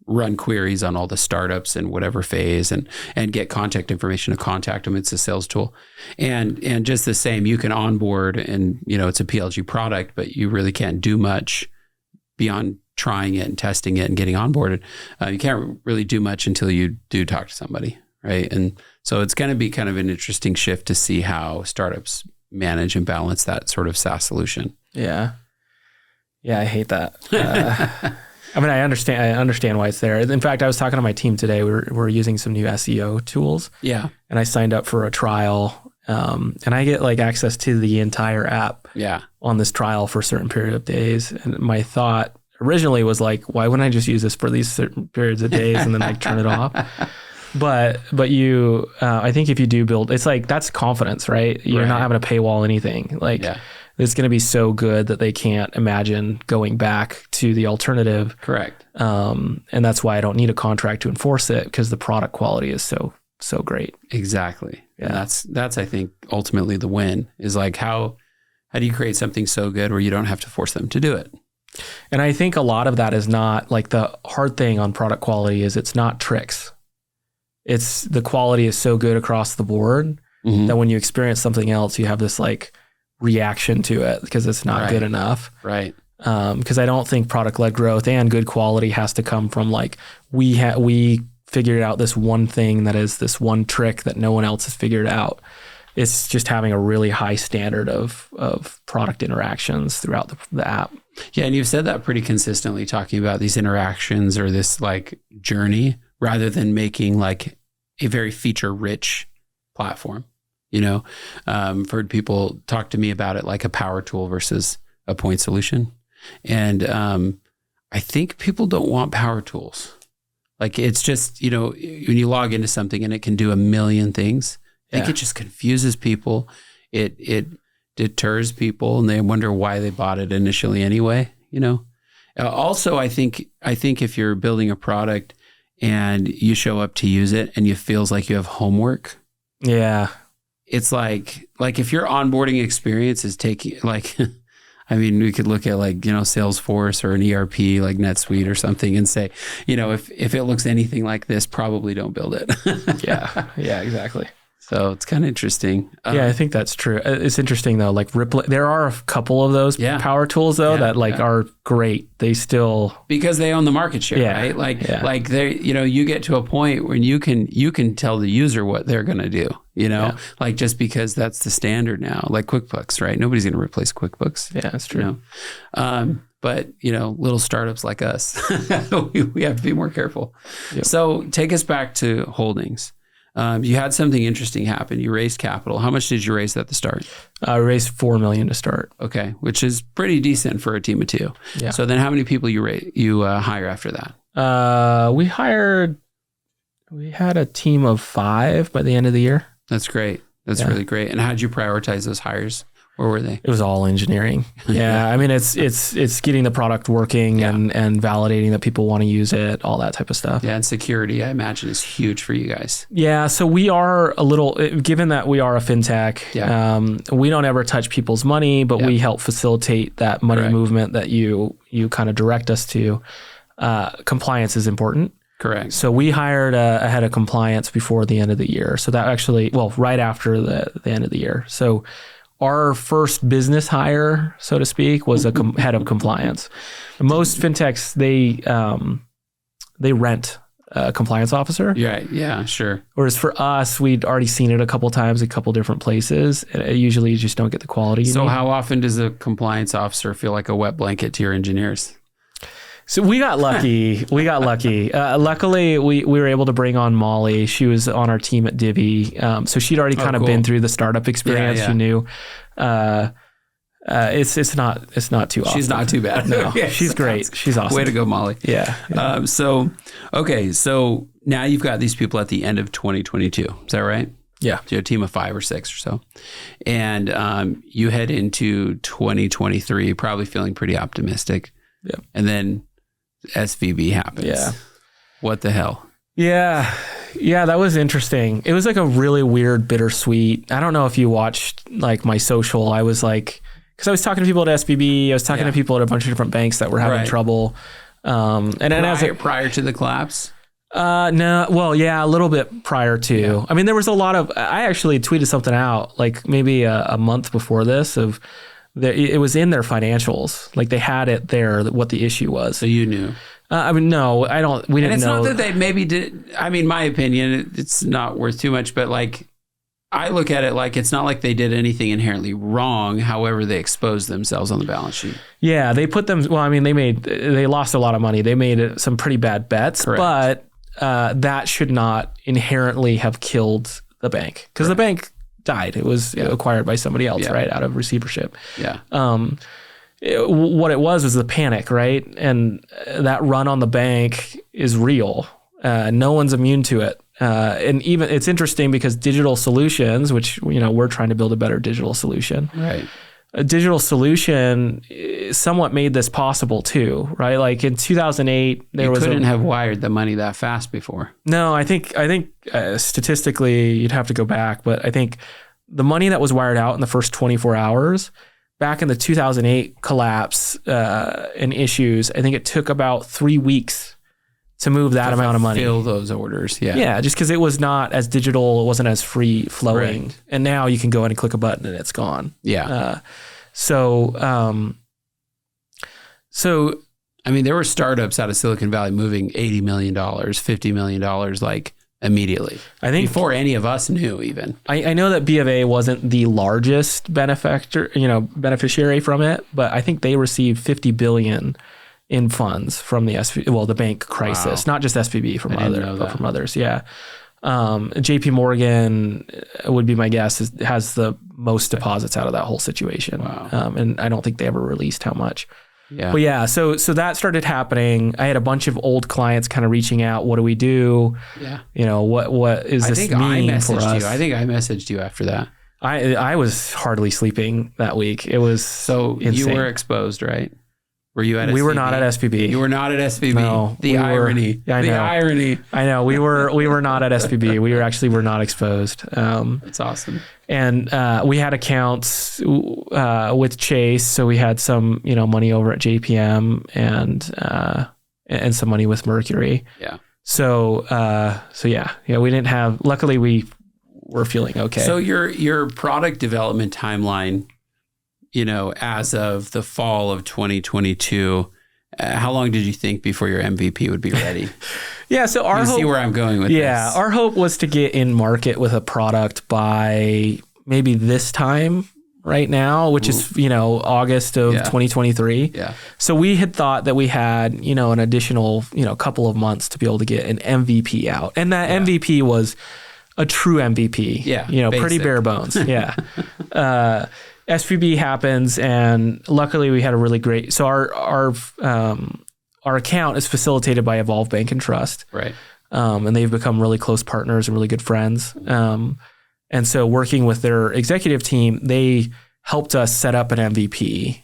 run queries on all the startups in whatever phase and get contact information to contact them. It's a sales tool. And just the same, you can onboard and, it's a PLG product, but you really can't do much beyond trying it and testing it and getting onboarded. You can't really do much until you do talk to somebody, right? And so it's going to be kind of an interesting shift to see how startups manage and balance that sort of SaaS solution. Yeah. Yeah, I hate that. I understand why it's there. In fact, I was talking to my team today. We're using some new SEO tools. Yeah. And I signed up for a trial. And I get like access to the entire app on this trial for a certain period of days. And my thought originally was like, why wouldn't I just use this for these certain periods of days and then like turn it off? But you, I think if you do build, it's like, that's confidence, right? You're not having to paywall anything. Like it's going to be so good that they can't imagine going back to the alternative. Correct. And that's why I don't need a contract to enforce it, because the product quality is so great. Exactly. Yeah. And that's, I think, ultimately the win is like, how do you create something so good where you don't have to force them to do it? And I think a lot of that is not like the hard thing on product quality is it's not tricks. It's the quality is so good across the board that when you experience something else, you have this like reaction to it because it's not good enough. Right. Because I don't think product-led growth and good quality has to come from like, we figured out this one thing that is this one trick that no one else has figured out. It's just having a really high standard of product interactions throughout the app. Yeah. And you've said that pretty consistently, talking about these interactions or this like journey rather than making like a very feature rich platform. I've heard people talk to me about it like a power tool versus a point solution. And I think people don't want power tools. Like it's just, when you log into something and it can do a million things, I think it just confuses people. It deters people and they wonder why they bought it initially anyway, Also, I think if you're building a product and you show up to use it and it feels like you have homework. Yeah. It's like if your onboarding experience is taking like, I mean, we could look at like, Salesforce or an ERP like NetSuite or something and say, if it looks anything like this, probably don't build it. Yeah, exactly. So it's kind of interesting. Yeah, I think that's true. It's interesting though. Like Rippling, there are a couple of those power tools though that are great. They still because they own the market share, right? Like they, you get to a point when you can tell the user what they're going to do. Like just because that's the standard now. Like QuickBooks, right? Nobody's going to replace QuickBooks. Yeah, that's true. But little startups like us, we have to be more careful. Yep. So take us back to holdings. You had something interesting happen. You raised capital. How much did you raise at the start? I raised $4 million to start. Okay, which is pretty decent for a team of 2. Yeah. So then, how many people you hire after that? We had a team of 5 by the end of the year. That's great. That's really great. And how did you prioritize those hires? Where were they? It was all engineering. Yeah. I mean, it's getting the product working and validating that people want to use it, all that type of stuff. Yeah. And security, I imagine, is huge for you guys. Yeah. So we are given that we are a fintech, we don't ever touch people's money, but we help facilitate that money movement that you kind of direct us to. Compliance is important. Correct. So we hired a head of compliance before the end of the year. So that actually, right after the end of the year. So our first business hire, so to speak, was a head of compliance. Most fintechs, they rent a compliance officer. Yeah, yeah, sure. Whereas for us, we'd already seen it a couple times, a couple different places. And usually you just don't get the quality you need. How often does a compliance officer feel like a wet blanket to your engineers? So we got lucky. Luckily, we were able to bring on Molly. She was on our team at Divvy. So she'd already kind of been through the startup experience. Yeah. She knew. It's not too often. She's not too bad. No, she's great. She's awesome. Way to go, Molly. Yeah. So now you've got these people at the end of 2022. Is that right? Yeah. So you have a team of 5 or 6 or so. And you head into 2023 probably feeling pretty optimistic. Yeah. And then SVB happens. Yeah. What the hell? Yeah. Yeah, that was interesting. It was like a really weird, bittersweet. I don't know if you watched like my social. I was like, because I was talking to people at SVB. I was talking to people at a bunch of different banks that were having trouble. Prior to the collapse? No. Well, yeah, a little bit prior to. Yeah. I mean, there was a lot of. I actually tweeted something out like maybe a month before this of. It was in their financials. Like they had it there, what the issue was. So you knew. I mean, no, I don't. We didn't know. And it's not that they maybe did. I mean, my opinion, it's not worth too much. But like, I look at it like it's not like they did anything inherently wrong. However, they exposed themselves on the balance sheet. Yeah, they put them. Well, I mean, they lost a lot of money. They made some pretty bad bets. Correct. But that should not inherently have killed the bank because the bank died. It was acquired by somebody else, right, out of receivership. Yeah. What it was the panic, right? And that run on the bank is real. No one's immune to it. And even it's interesting because digital solutions, which we're trying to build a better digital solution. Right. A digital solution somewhat made this possible too, right? Like in 2008, you couldn't have wired the money that fast before. No, I think statistically you'd have to go back, but I think the money that was wired out in the first 24 hours back in the 2008 collapse and issues, I think it took about 3 weeks to move that amount of money. Fill those orders, yeah. Yeah, just because it was not as digital, it wasn't as free flowing. Right. And now you can go in and click a button and it's gone. Yeah. So I mean, there were startups out of Silicon Valley moving $80 million, $50 million, like immediately. I think before any of us knew even. I know that B of A wasn't the largest beneficiary from it, but I think they received $50 billion in funds from the bank crisis, not just SVB, from others. Yeah. JP Morgan would be my guess has the most deposits out of that whole situation. Wow. And I don't think they ever released how much. Yeah. But yeah, so that started happening. I had a bunch of old clients kind of reaching out. What do we do? Yeah. What is this mean for us? I think I messaged you after that. I was hardly sleeping that week. It was so insane. You were exposed, right? Were you at SVB? We were not at SVB. You were not at SVB. No. The irony. Irony. I know. We were not at SVB. We were not exposed. That's awesome. And we had accounts with Chase, so we had some money over at JPM and some money with Mercury. Yeah. So yeah, we didn't have. Luckily, we we're feeling okay. So your product development timeline, as of the fall of 2022, how long did you think before your MVP would be ready? Yeah, so our hope, see where I'm going with this. Yeah, our hope was to get in market with a product by maybe this time right now, which is, August of 2023. Yeah. So we had thought that we had, an additional, couple of months to be able to get an MVP out. And that MVP was a true MVP. Yeah. Pretty bare bones. Yeah. SVB happens, and luckily we had a really great. So our account is facilitated by Evolve Bank and Trust, right? And they've become really close partners and really good friends. And so working with their executive team, they helped us set up an MVP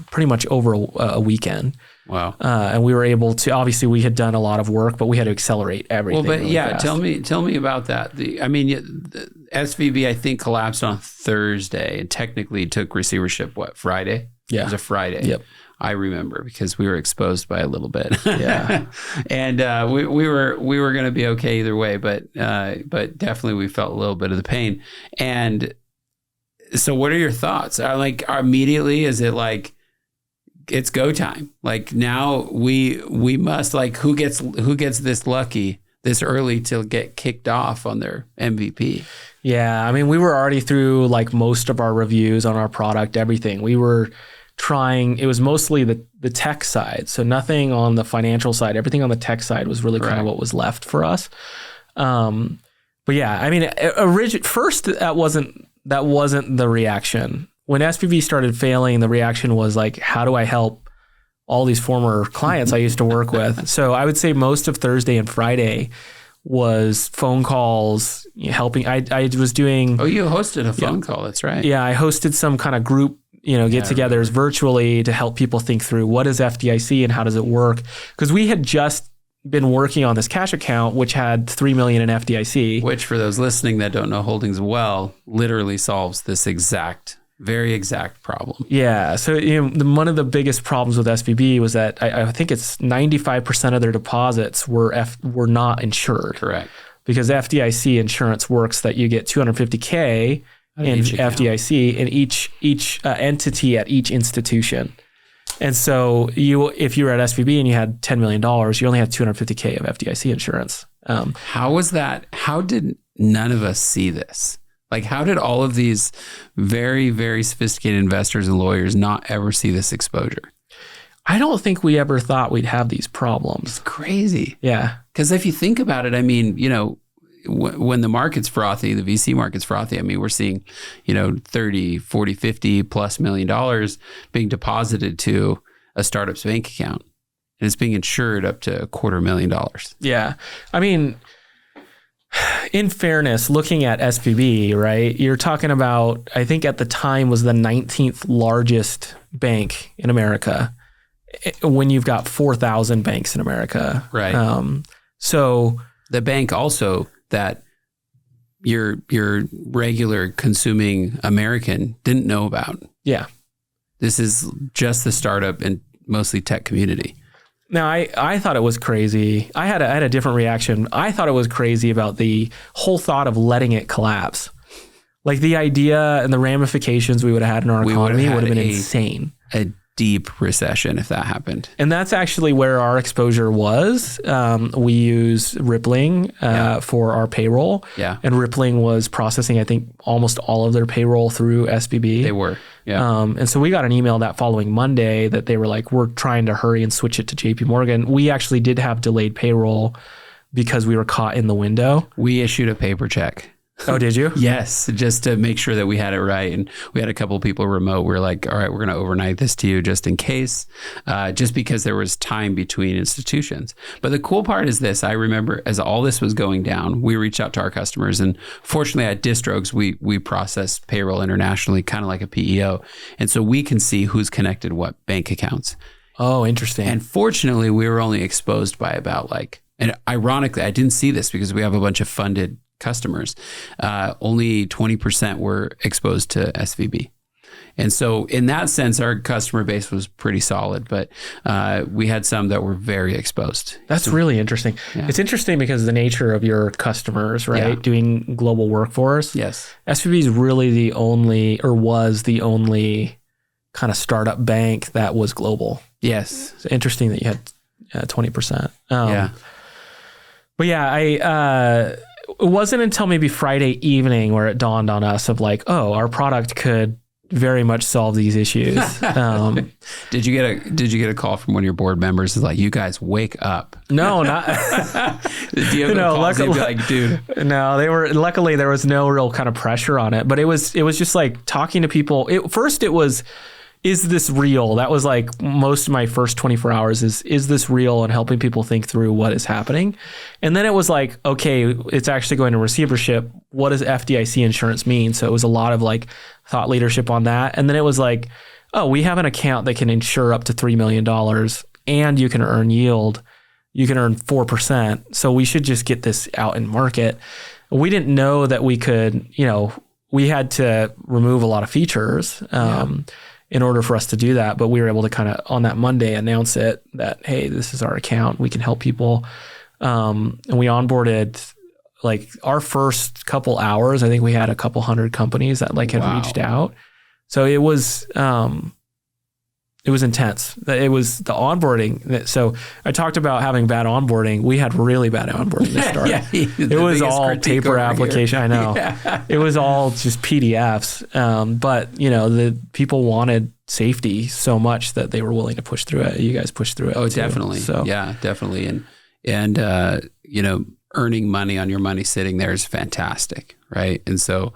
pretty much over a weekend. Wow! And we were able to. Obviously, we had done a lot of work, but we had to accelerate everything. Well, but really fast. tell me about that. The SVB I think collapsed on Thursday and technically took receivership. Friday? Yeah, it was a Friday. Yep. I remember because we were exposed by a little bit. Yeah, and we were going to be okay either way, but definitely we felt a little bit of the pain. And so, what are your thoughts? Immediately, is it like it's go time? Like now we must who gets this lucky this early to get kicked off on their MVP? Yeah, I mean we were already through most of our reviews on our product, everything. We were trying, it was mostly the tech side. So nothing on the financial side, everything on the tech side was really kind of what was left for us. But yeah, I mean, first that wasn't the reaction. When SVB started failing, the reaction was how do I help all these former clients I used to work with? So I would say most of Thursday and Friday was phone calls, helping. I was doing. Oh, you hosted a phone call. That's right. Yeah, I hosted some kind of group get-togethers virtually to help people think through what is FDIC and how does it work? Because we had just been working on this cash account, which had $3 million in FDIC. Which, for those listening that don't know Holdings well, literally solves this very exact problem. Yeah. So one of the biggest problems with SVB was that I think it's 95% of their deposits were not insured. Correct. Because FDIC insurance works that you get $250K in FDIC in each entity at each institution. And so if you were at SVB and you had $10 million, you only had $250K of FDIC insurance. How was that? How did none of us see this? How did all of these very, very sophisticated investors and lawyers not ever see this exposure? I don't think we ever thought we'd have these problems. It's crazy. Yeah. Because if you think about it, I mean, when the market's frothy, the VC market's frothy, I mean, we're seeing, 30, 40, 50 plus $1 million being deposited to a startup's bank account. And it's being insured up to $250,000. Yeah. I mean, in fairness, looking at SVB, right, you're talking about, I think at the time was the 19th largest bank in America when you've got 4,000 banks in America. Right. So the bank also that your regular consuming American didn't know about. Yeah. This is just the startup and mostly tech community. Now, I thought it was crazy. I had a different reaction. I thought it was crazy about the whole thought of letting it collapse. The idea and the ramifications we would have had in our economy would have been insane. A deep recession if that happened. And that's actually where our exposure was. We use Rippling for our payroll. Yeah. And Rippling was processing, I think, almost all of their payroll through SVB. They were. Yeah. And so we got an email that following Monday that they were like, we're trying to hurry and switch it to JP Morgan. We actually did have delayed payroll because we were caught in the window. We issued a paper check. Oh, did you? Yes, just to make sure that we had it right. And we had a couple of people remote. We were like, all right, we're going to overnight this to you just in case, just because there was time between institutions. But the cool part is this. I remember as all this was going down, we reached out to our customers. And fortunately at Distrogs, we process payroll internationally, kind of like a PEO. And so we can see who's connected what bank accounts. Oh, interesting. And fortunately, we were only exposed by about and ironically, I didn't see this because we have a bunch of funded customers. Only 20% were exposed to SVB. And so in that sense, our customer base was pretty solid, but we had some that were very exposed. That's really interesting. Yeah. It's interesting because of the nature of your customers, right? Yeah. Doing global workforce. Yes. SVB is really the only, or was the only kind of startup bank that was global. Yes. It's interesting that you had 20%. Yeah. But yeah, it wasn't until maybe Friday evening where it dawned on us of like, oh, our product could very much solve these issues. Did you get a call from one of your board members? It's like, you guys wake up. No, not. Luckily, like, dude. No, luckily there was no real kind of pressure on it, but it was just like talking to people. First it was, is this real? That was like most of my first 24 hours is this real, and helping people think through what is happening. And then it was like, okay, it's actually going to receivership. What does FDIC insurance mean? So it was a lot of like thought leadership on that. And then it was like, oh, we have an account that can insure up to $3 million and you can earn yield. You can earn 4%. So we should just get this out in market. We didn't know that we could, we had to remove a lot of features. In order for us to do that. But we were able to kind of on that Monday announce it that, hey, this is our account. We can help people. And we onboarded like our first couple hours. I think we had a couple hundred companies that like had reached out. So it was intense. It was the onboarding. So I talked about having bad onboarding. We had really bad onboarding to start. It was all paper application. Here. I know. Yeah. It was all just PDFs. But the people wanted safety so much that they were willing to push through it. You guys pushed through it. Oh, too. Definitely. So yeah, definitely. And earning money on your money sitting there is fantastic. Right. And so,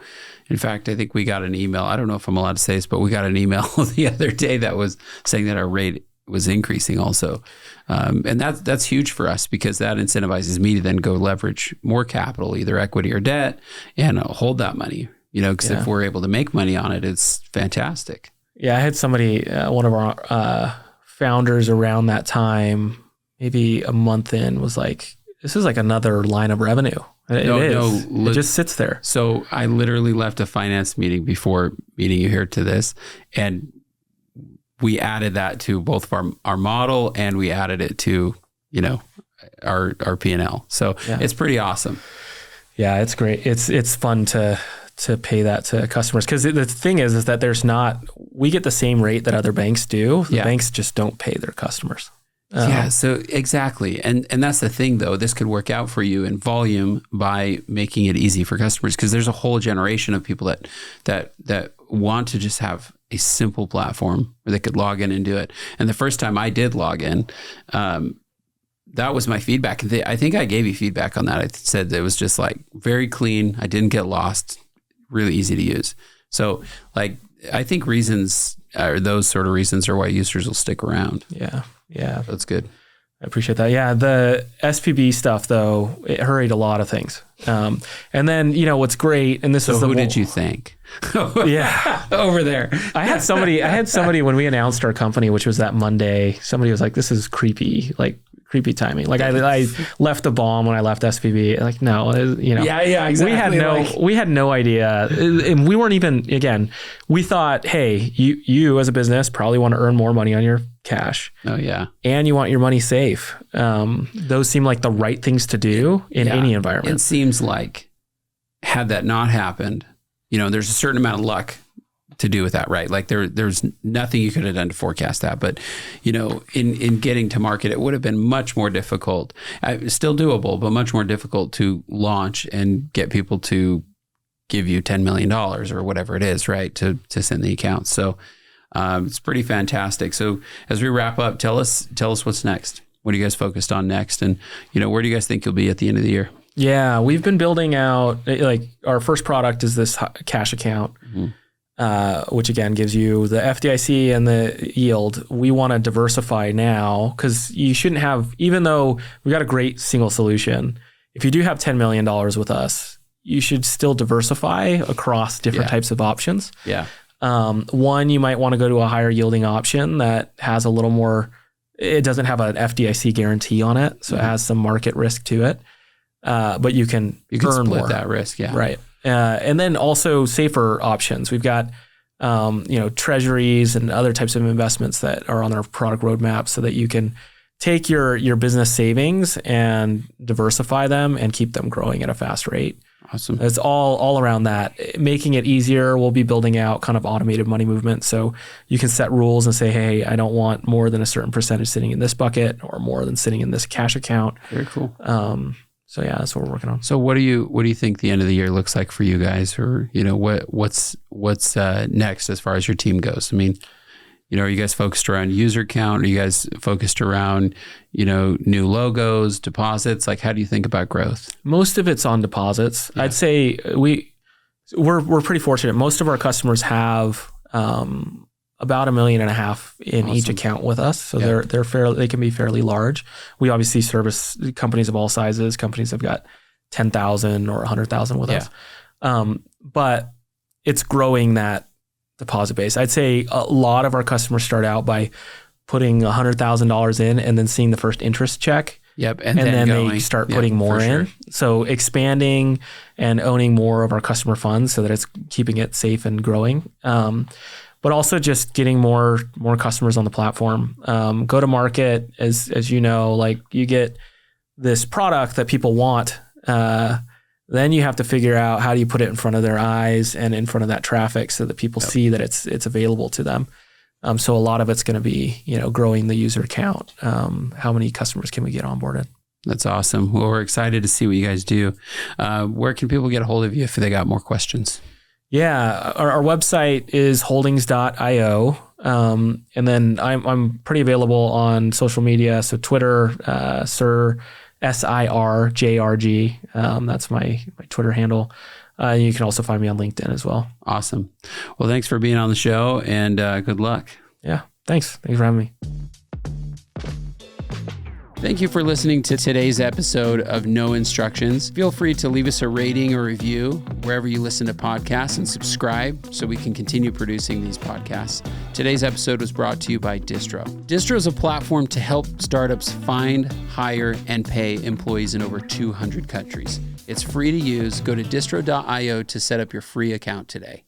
in fact, I think we got an email. I don't know if I'm allowed to say this, but we got an email the other day that was saying that our rate was increasing also. And that's huge for us because that incentivizes me to then go leverage more capital, either equity or debt, and hold that money, because if we're able to make money on it, it's fantastic. Yeah. I had somebody, one of our founders around that time, maybe a month in, was like, this is like another line of revenue. It just sits there. So I literally left a finance meeting before meeting you here to this, and we added that to both of our model, and we added it to our P&L. So it's pretty awesome. Yeah, it's great. It's fun to pay that to customers because the thing is that we get the same rate that other banks do. The banks just don't pay their customers. Yeah, so exactly. And that's the thing, though. This could work out for you in volume by making it easy for customers, because there's a whole generation of people that want to just have a simple platform where they could log in and do it. And the first time I did log in, that was my feedback. I think I gave you feedback on that. I said that it was just like very clean. I didn't get lost, really easy to use. So like, I think those sort of reasons are why users will stick around. Yeah. That's good. I appreciate that. Yeah. The SPB stuff though, it hurried a lot of things. And then, what's great, and this is who did you think? Yeah. Over there. I had somebody when we announced our company, which was that Monday, somebody was like, this is creepy timing. Like I left the bomb when I left SVB. Like, no, Yeah, exactly. We had no idea. And we weren't even, again, we thought, hey, you as a business probably want to earn more money on your cash. Oh yeah. And you want your money safe. Those seem like the right things to do in any environment. It seems like had that not happened, there's a certain amount of luck to do with that, right? Like there's nothing you could have done to forecast that, but in getting to market, it would have been much more difficult, still doable, but much more difficult to launch and get people to give you $10 million or whatever it is, right? To send the account. So it's pretty fantastic. So as we wrap up, tell us what's next. What are you guys focused on next? And where do you guys think you'll be at the end of the year? Yeah, we've been building out, like our first product is this cash account. Mm-hmm. Which again gives you the FDIC and the yield. We want to diversify now because you shouldn't have, even though we got a great single solution, if you do have $10 million with us, you should still diversify across different types of options. Yeah. One, you might want to go to a higher yielding option that has a little more, it doesn't have an FDIC guarantee on it. So it has some market risk to it. But you can earn split more. That risk. Yeah. Right. And then also safer options. We've got treasuries and other types of investments that are on our product roadmap so that you can take your business savings and diversify them and keep them growing at a fast rate. Awesome. It's all around that. Making it easier, we'll be building out kind of automated money movement. So you can set rules and say, hey, I don't want more than a certain percentage sitting in this bucket or more than sitting in this cash account. Very cool. So yeah, that's what we're working on. So what do you think the end of the year looks like for you guys, or what's next as far as your team goes? I mean, are you guys focused around user count? Are you guys focused around new logos, deposits? Like, how do you think about growth? Most of it's on deposits. Yeah. I'd say we're pretty fortunate. Most of our customers have about $1.5 million in each account with us. So they can be fairly large. We obviously service companies of all sizes. Companies have got 10,000 or 100,000 with us. But it's growing that deposit base. I'd say a lot of our customers start out by putting $100,000 in and then seeing the first interest check. Yep. And then they start putting more in. Sure. So expanding and owning more of our customer funds so that it's keeping it safe and growing. But also just getting more customers on the platform. Go to market, as you know, like you get this product that people want. Then you have to figure out how do you put it in front of their eyes and in front of that traffic so that people see that it's available to them. So a lot of it's going to be, growing the user count. How many customers can we get onboarded? That's awesome. Well, we're excited to see what you guys do. Where can people get a hold of you if they got more questions? Yeah, our website is holdings.io. And then I'm pretty available on social media. So Twitter, SIRJRG. That's my Twitter handle. You can also find me on LinkedIn as well. Awesome. Well, thanks for being on the show and good luck. Yeah, thanks. Thanks for having me. Thank you for listening to today's episode of No Instructions. Feel free to leave us a rating or review wherever you listen to podcasts and subscribe so we can continue producing these podcasts. Today's episode was brought to you by Distro. Distro is a platform to help startups find, hire, and pay employees in over 200 countries. It's free to use. Go to distro.io to set up your free account today.